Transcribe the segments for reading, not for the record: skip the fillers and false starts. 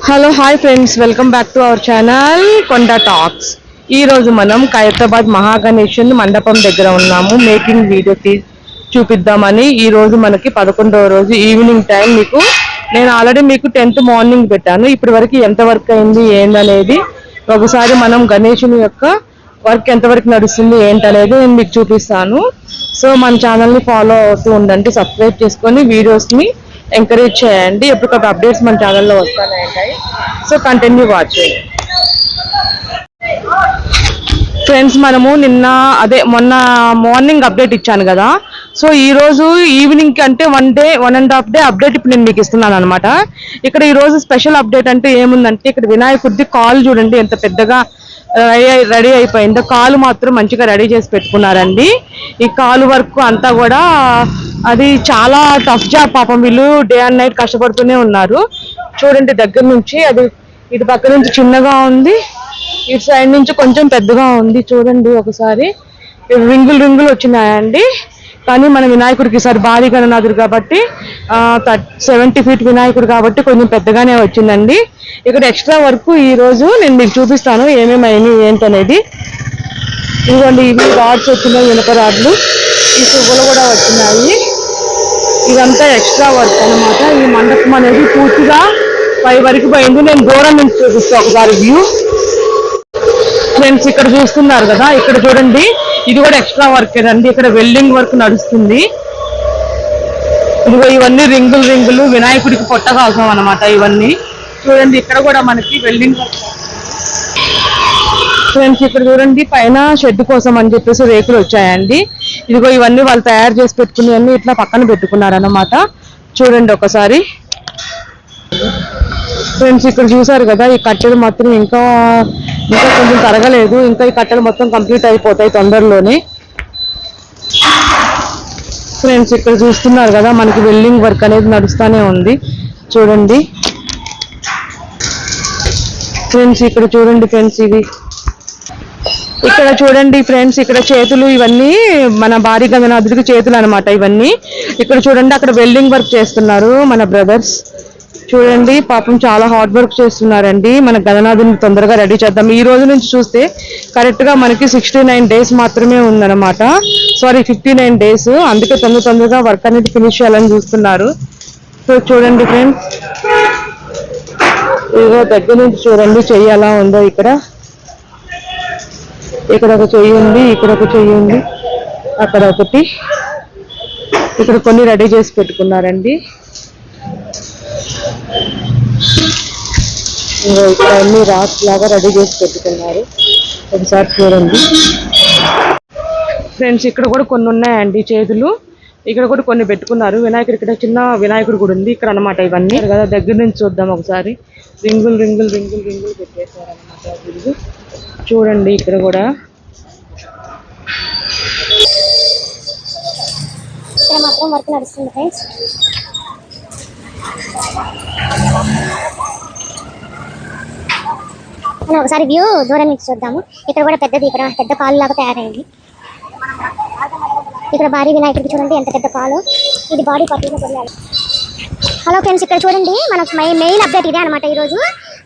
Hello hi friends, welcome back to our channel కొండ talks. ఈ రోజు మనం ఖైరతాబాద్ మహాగణేశన్ మండపం దగ్గర ఉన్నాము. మేకింగ్ వీడియో చూపిద్దామని. ఈ రోజు మనకి 11వ రోజు ఈవినింగ్ టైం. నేను ఆల్రెడీ మీకు 10th మార్నింగ్ పెట్టాను. ఇప్పటి వరకు ఎంత వర్క్ అయింది ఏందనేది ఒకసారి మనం గణేశుని యొక్క వర్క్ ఎంతవరకు నడుస్తుంది ఏంటనేది నేను మీకు చూపిస్తాను. సో మన ఛానల్ని ఫాలో అవుతూ ఉండండి, సబ్స్క్రైబ్ చేసుకొని వీడియోస్ని ఎంకరేజ్ చేయండి. ఎప్పటికప్పుడు అప్డేట్స్ మన ఛానల్లో వస్తూనే ఉంటాయి. So continue watching. ఫ్రెండ్స్, మనము మొన్న మార్నింగ్ అప్డేట్ ఇచ్చాను కదా. సో ఈ రోజు ఈవినింగ్ కి అంటే 1.5 డే అప్డేట్ ఇప్పుడు నేను మీకు ఇస్తున్నాను అనమాట. ఇక్కడ ఈ రోజు స్పెషల్ అప్డేట్ అంటే ఏముందంటే, ఇక్కడ వినాయకుడిది కాల్ చూడండి ఎంత పెద్దగా రెడీ అయిపోయిందో. కాలు మాత్రం మంచిగా రెడీ చేసి పెట్టుకున్నారండి. ఈ కాలు వర్క్ అంతా కూడా అది చాలా టఫ్ జాబ్. పాపం వీళ్ళు డే అండ్ నైట్ కష్టపడుతూనే ఉన్నారు. చూడండి దగ్గర నుంచి, అది ఇటు పక్క నుంచి చిన్నగా ఉంది, ఇటు సైడ్ నుంచి కొంచెం పెద్దగా ఉంది. చూడండి ఒకసారి రింగులు వచ్చినాయండి. కానీ మన వినాయకుడికి ఈసారి భారీ గణనాథుడు కాబట్టి 70 feet వినాయకుడు కాబట్టి కొంచెం పెద్దగానే వచ్చిందండి. ఇక్కడ ఎక్స్ట్రా వర్క్ ఈ రోజు నేను మీకు చూపిస్తాను ఏమేమి ఏంటనేది. ఇదిగోండి, ఇవి రాడ్స్ వచ్చినాయి, ఇనుప రాడ్లు, ఈ పువ్వులు కూడా వచ్చినాయి. ఇదంతా ఎక్స్ట్రా వర్క్ అనమాట. ఈ మండపం అనేది పూర్తిగా పై వరకు పోయింది. నేను దూరం నుంచి చూపిస్తాను ఒకసారి వ్యూ. ఫ్రెండ్స్, ఇక్కడ చూస్తున్నారు కదా, ఇక్కడ చూడండి, ఇది కూడా ఎక్స్ట్రా వర్క్ అండి. ఇక్కడ వెల్డింగ్ వర్క్ నడుస్తుంది. ఇదిగో ఇవన్నీ రింగులు వినాయకుడికి పొట్ట కాల్సాం అనమాట. ఇవన్నీ చూడండి, ఇక్కడ కూడా మనకి వెల్డింగ్ వర్క్. ఫ్రెండ్స్, ఇక్కడ చూడండి, పైన షెడ్ కోసం అని చెప్పేసి రేకులు వచ్చాయండి. ఇదిగో ఇవన్నీ వాళ్ళు తయారు చేసి పెట్టుకుని అన్ని ఇట్లా పక్కన పెట్టుకున్నారనమాట. చూడండి ఒకసారి. ఫ్రెండ్స్, ఇక్కడ చూసారు కదా, ఈ కట్టెలు మాత్రం ఇంకా కొంచెం తరగలేదు. ఇంకా ఈ కట్టెలు మొత్తం కంప్లీట్ అయిపోతాయి తొందరలోనే. ఫ్రెండ్స్, ఇక్కడ చూస్తున్నారు కదా, మనకి వెల్డింగ్ వర్క్ అనేది నడుస్తూనే ఉంది. చూడండి ఫ్రెండ్స్, ఇక్కడ చూడండి ఫ్రెండ్స్, ఇది ఇక్కడ చూడండి ఫ్రెండ్స్, ఇక్కడ చేతులు, ఇవన్నీ మన భారీ గణనాథుడికి చేతులు అనమాట ఇవన్నీ. ఇక్కడ చూడండి, అక్కడ వెల్డింగ్ వర్క్ చేస్తున్నారు మన బ్రదర్స్. చూడండి, పాపం చాలా హార్డ్ వర్క్ చేస్తున్నారండి. మన గణనాథుని తొందరగా రెడీ చేద్దాం. ఈ రోజు నుంచి చూస్తే కరెక్ట్ గా మనకి 69 days మాత్రమే ఉందన్నమాట. Sorry, 59 days. అందుకే తొందరగా వర్క్ అనేది ఫినిష్ చేయాలని చూస్తున్నారు. సో చూడండి ఫ్రెండ్స్, ఇదిగో దగ్గర నుంచి చూడండి చెయ్యి ఎలా ఉందో. ఇక్కడ ఒక చెయ్యి ఉంది, ఇక్కడ ఒక చెయ్యి ఉంది, అక్కడ ఒకటి. ఇక్కడ కొన్ని రెడీ చేసి పెట్టుకున్నారండి. ఇక్కడ అన్ని రాక్స్ లాగా రెడీ చేసి పెట్టుకున్నారు. ఒకసారి చూడండి ఫ్రెండ్స్, ఇక్కడ కూడా కొన్ని ఉన్నాయండి చేతులు. ఇక్కడ కూడా కొన్ని పెట్టుకున్నారు. వినాయకుడు, ఇక్కడ చిన్న వినాయకుడు కూడా ఉంది ఇక్కడ అనమాట. ఇవన్నీ కదా, దగ్గర నుంచి చూద్దాం ఒకసారి. రింగులు పెట్టేశారు అనమాట. చూడండి ఇక్కడ కూడా మాత్రం వర్క్ నడుస్తుంది ఫ్రెండ్స్. మనం ఒకసారి వ్యూ దూరం నుంచి చూద్దాము. ఇక్కడ కూడా పెద్దది, ఇక్కడ పెద్ద కాలు లాగా తయారైంది. ఇక్కడ భారీ వినాయకుడికి చూడండి ఎంత పెద్ద కాలు. ఇది బాడీ పట్టిగా కొద్దిగా. హలో ఫ్రెండ్స్, ఇక్కడ చూడండి, మనకు మెయిన్ అప్డేట్ ఇదే అనమాట. ఈరోజు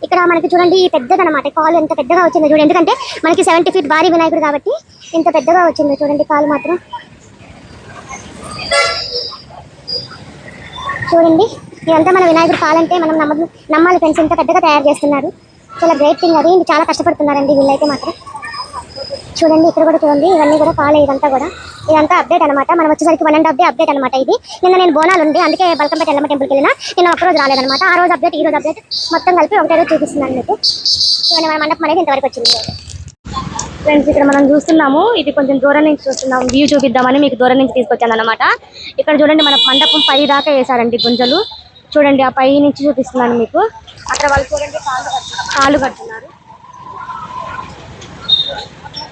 ఇక్కడ మనకి చూడండి పెద్దది అనమాట. కాలు ఎంత పెద్దగా వచ్చిందో చూడండి. ఎందుకంటే మనకి 70 feet భారీ వినాయకుడు కాబట్టి ఇంత పెద్దగా వచ్చిందో చూడండి కాలు మాత్రం. చూడండి, ఇదంతా మన వినాయకుడు కాలంటే మనం నమ్మాలి ఫ్రెండ్స్. ఇంత పెద్దగా తయారు చేస్తున్నారు. చాలా గ్రేట్ థింగ్ అది. చాలా కష్టపడుతున్నారండి వీళ్ళైతే మాత్రం. చూడండి ఇక్కడ కూడా చూడండి, ఇవన్నీ కూడా కాలే. ఇదంతా అప్డేట్ అనమాట. మనం వచ్చేసరికి 1.5 day అప్డేట్ అనమాట. ఇది నిన్న నేను బోనాలు ఉంది, అందుకే బల్కంపేట ఎల్లమ్మ టెంపుల్కి వెళ్ళినా. నిన్న ఒక్కరోజు రాలేదనమాట. ఆ రోజు అప్డేట్, ఈ రోజు అప్డేట్ మొత్తం కలిపి ఒకటే రోజు చూపిస్తున్నాను మీకు. చూడండి, మన మండపం అనేది ఇంతవరకు వచ్చింది ఫ్రెండ్స్. ఇక్కడ మనం చూస్తున్నాము, ఇది కొంచెం దూరం నుంచి చూస్తున్నాము. వ్యూ చూపిద్దామని మీకు దూరం నుంచి తీసుకొచ్చాను అనమాట. ఇక్కడ చూడండి, మన మండపం పై దాకా వేసారండి గుంజలు. చూడండి, ఆ పై నుంచి చూపిస్తున్నాను మీకు. అక్కడ వాళ్ళు చూడండి కాళ్ళు కట్టున్నారు.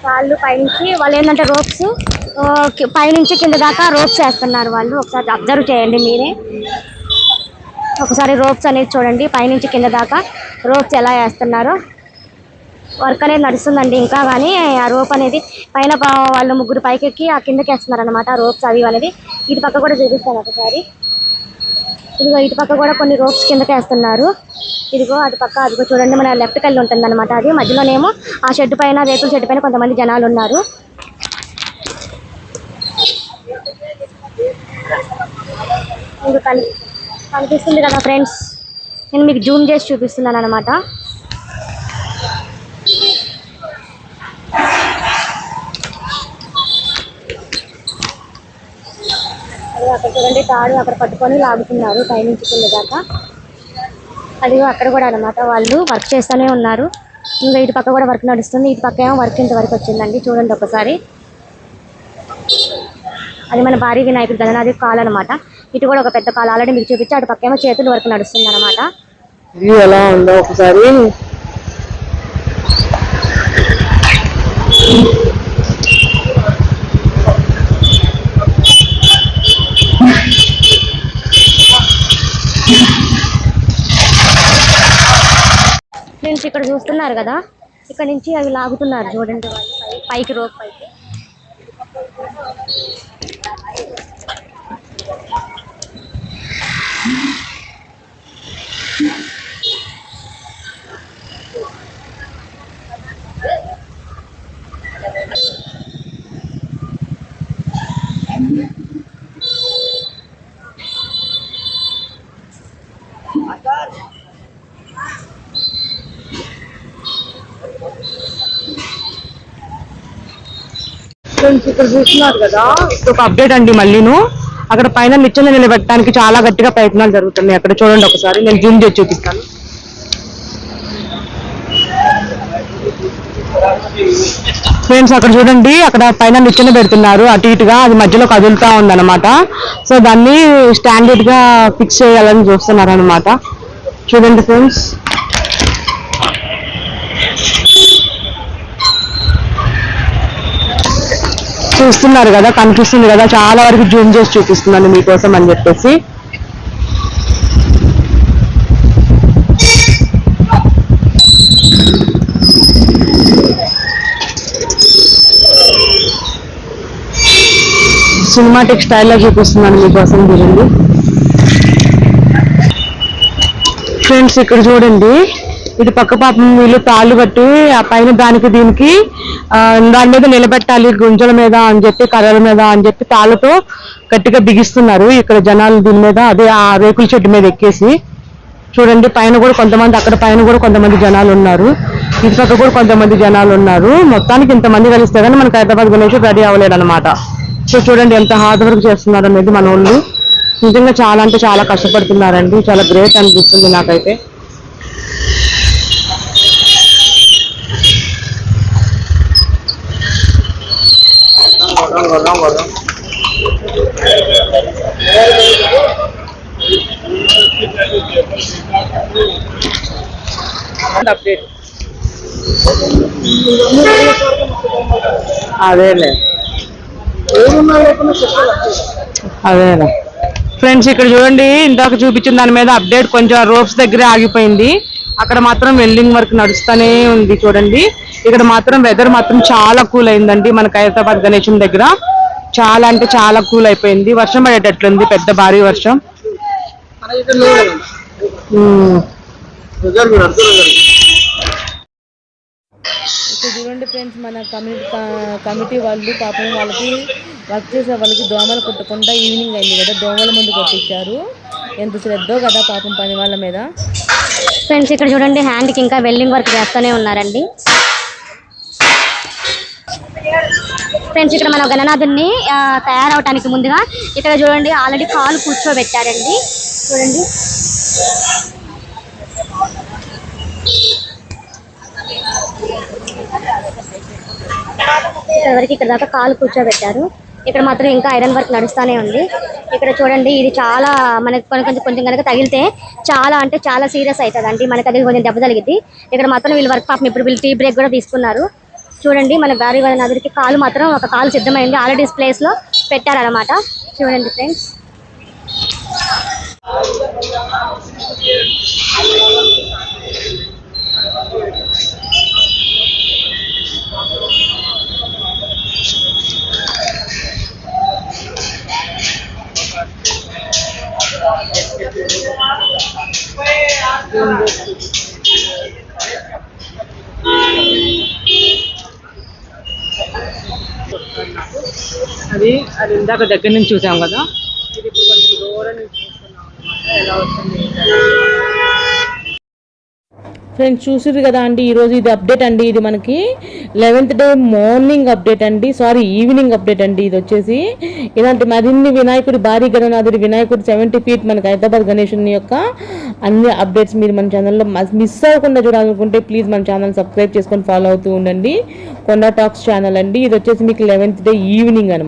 కాళ్ళు పైనుంచి వాళ్ళు ఏంటంటే రోప్స్ పైనుంచి కింద దాకా రోప్స్ వేస్తున్నారు వాళ్ళు. ఒకసారి అబ్జర్వ్ చేయండి మీరే. ఒకసారి రోప్స్ అనేది చూడండి, పైనుంచి కింద దాకా రోప్స్ ఎలా వేస్తున్నారో. వర్క్ అనేది నడుస్తుందండి ఇంకా. కానీ ఆ రోప్ అనేది పైన వాళ్ళు ముగ్గురు పైకెక్కి ఆ కిందకి వేస్తున్నారు అనమాట రోప్స్ అవి అనేది. ఇటు పక్క కూడా చూపిస్తాను ఒకసారి. ఇదిగో ఇటు పక్క కూడా కొన్ని రోప్స్ కిందకి వేస్తున్నారు. ఇదిగో అటు పక్క అదిగో చూడండి, మన లెఫ్ట్ కల్లి ఉంటుంది అనమాట. అది మధ్యలోనేమో ఆ షెడ్ పైన, రేకుల షెడ్ పైన కొంతమంది జనాలు ఉన్నారు. మీకు కనిపిస్తుంది కదా ఫ్రెండ్స్, నేను మీకు జూమ్ చేసి చూపిస్తున్నాను అనమాట. అక్కడ చూడండి, తాడు అక్కడ పట్టుకొని లాగుతున్నారు పైనుంచి కింద దాకా. అదిగో అక్కడ కూడా అనమాట వాళ్ళు వర్క్ చేస్తూనే ఉన్నారు. ఇంకా ఇటు పక్క కూడా వర్క్ నడుస్తుంది. ఇటు పక్క ఏమో వర్క్ ఇంతవరకు వచ్చిందండి. చూడండి ఒకసారి, అది మన భారీ వినాయకుడు గణనాథి కాల్ అనమాట. ఇటు కూడా ఒక పెద్ద కాల్ ఆల్రెడీ మీకు చూపించి, అటు పక్క ఏమో చేతులు వర్క్ నడుస్తుంది అనమాట. ఎలా ఉందో ఒకసారి ఫ్రెండ్స్ ఇక్కడ చూస్తున్నారు కదా, ఇక్కడ నుంచి అవి లాగుతున్నారు చూడండి వాళ్ళు పైకి, రోప్ పైకి. ఇక్కడ చూస్తున్నారు కదా, ఒక అప్డేట్ అండి. మళ్ళీను అక్కడ పైన నిచ్చెన నిలబెట్టడానికి చాలా గట్టిగా ప్రయత్నాలు జరుగుతున్నాయి. అక్కడ చూడండి ఒకసారి, నేను జూమ్ చేసి చూపిస్తాను. ఫ్రెండ్స్ అక్కడ చూడండి, అక్కడ పైన నిచ్చెన పెడుతున్నారు అటు ఇటుగా, అది మధ్యలో కదులుతా ఉందన్నమాట. సో దాన్ని స్టాండర్డ్ గా ఫిక్స్ చేయాలని చూస్తున్నారు అనమాట. చూడండి ఫ్రెండ్స్, చూస్తున్నారు కదా, కనిపిస్తుంది కదా, చాలా వరకు జూమ్ చేసి చూపిస్తున్నాను మీకోసం అని చెప్పేసి. సినిమాటిక్ స్టైల్లో చూపిస్తున్నాను మీకోసం, చూడండి ఫ్రెండ్స్. ఇక్కడ చూడండి, ఇటు పక్క పాపం వీళ్ళు తాళ్ళు కట్టి ఆ పైన దానికి దీనికి దాని మీద నిలబెట్టాలి, గుంజల మీద అని చెప్పి, కర్రల మీద అని చెప్పి తాళ్ళతో గట్టిగా బిగిస్తున్నారు ఇక్కడ జనాలు దీని మీద. అదే ఆ రేకుల చెట్టు మీద ఎక్కేసి చూడండి, పైన కూడా కొంతమంది, అక్కడ పైన కూడా కొంతమంది జనాలు ఉన్నారు, ఇటు పక్క కూడా కొంతమంది జనాలు ఉన్నారు. మొత్తానికి ఇంతమంది కలిస్తే కానీ మనకి హైదరాబాద్ గణేష్ రెడీ అవ్వలేడు అనమాట. సో చూడండి ఎంత హార్డ్ వర్క్ చేస్తున్నారు అనేది మన వాళ్ళు. నిజంగా చాలా అంటే చాలా కష్టపడుతున్నారండి, చాలా గ్రేట్ అనిపిస్తుంది నాకైతే. అదేలే ఫ్రెండ్స్, ఇక్కడ చూడండి, ఇందాక చూపించిన దాని మీద అప్డేట్ కొంచెం రోప్స్ దగ్గరే ఆగిపోయింది. అక్కడ మాత్రం వెల్డింగ్ వర్క్ నడుస్తూనే ఉంది. చూడండి ఇక్కడ మాత్రం వెదర్ మాత్రం చాలా కూల్ అయిందండి మనకి హైదరాబాద్ గణేశం దగ్గర. చాలా అంటే చాలా కూల్ అయిపోయింది. వర్షం పడేటట్లుంది, పెద్ద భారీ వర్షం. ఇక్కడ చూడండి ఫ్రెండ్స్, మన కమిటీ వాళ్ళు పాపం వాళ్ళకి వర్క్ చేసే వాళ్ళకి దోమలు కొట్టకుండా ఈవినింగ్ అయింది కదా, దోమల ముందు కొట్టించారు. ఎంత శ్రద్ధో కదా పాపం పని వాళ్ళ మీద. ఫ్రెండ్స్ ఇక్కడ చూడండి, హ్యాండ్కి ఇంకా వెల్డింగ్ వర్క్ చేస్తూనే ఉన్నారండి. ఫ్రెండ్స్ ఇక్కడ మన గణనాథుని తయారవటానికి ముందుగా ఇక్కడ చూడండి ఆల్రెడీ కాలు కూర్చోబెట్టారండి. చూడండి వరకు ఇక్కడ దాకా కాలు కూర్చోబెట్టారు. ఇక్కడ మాత్రం ఇంకా ఐరన్ వర్క్ నడుస్తూనే ఉంది. ఇక్కడ చూడండి, ఇది చాలా మనకి కొంచెం కనుక తగిలితే చాలా అంటే చాలా సీరియస్ అవుతుందండి. మనకి అది కొంచెం దెబ్బ తగిలింది. ఇక్కడ మాత్రం వీళ్ళు వర్క్ పాపం ఇప్పుడు వీళ్ళు టీ బ్రేక్ కూడా తీసుకున్నారు. చూడండి మన గారి నదికి కాలు మాత్రం ఒక కాలు సిద్ధమైంది, ఆల్రెడీ ప్లేస్ లో పెట్టారనమాట. చూడండి ఫ్రెండ్స్. అది అది ఇందాక దగ్గర నుంచి చూసాం కదా, ఇది ఇప్పుడు కొంచెం దూరం నుంచి చూస్తున్నాం అన్నమాట. ఎలా వస్తుంది ఫ్రెండ్స్ చూసిరు కదా అండి, ఈరోజు ఇది అప్డేట్ అండి. ఇది మనకి 11th డే మార్నింగ్ అప్డేట్ అండి, సారీ ఈవినింగ్ అప్డేట్ అండి. ఇది వచ్చేసి ఇలాంటి మరిన్ని వినాయకుడి భారీ గణనాథుడి వినాయకుడి 70 feet మనకి హైదరాబాద్ గణేశుని యొక్క అన్ని అప్డేట్స్ మీరు మన ఛానల్లో మిస్ అవ్వకుండా చూడాలనుకుంటే ప్లీజ్ మన ఛానల్ సబ్స్క్రైబ్ చేసుకొని ఫాలో అవుతూ ఉండండి. కొండ టాక్స్ ఛానల్ అండి. ఇది వచ్చేసి మీకు 11th డే ఈవినింగ్ అనమాట.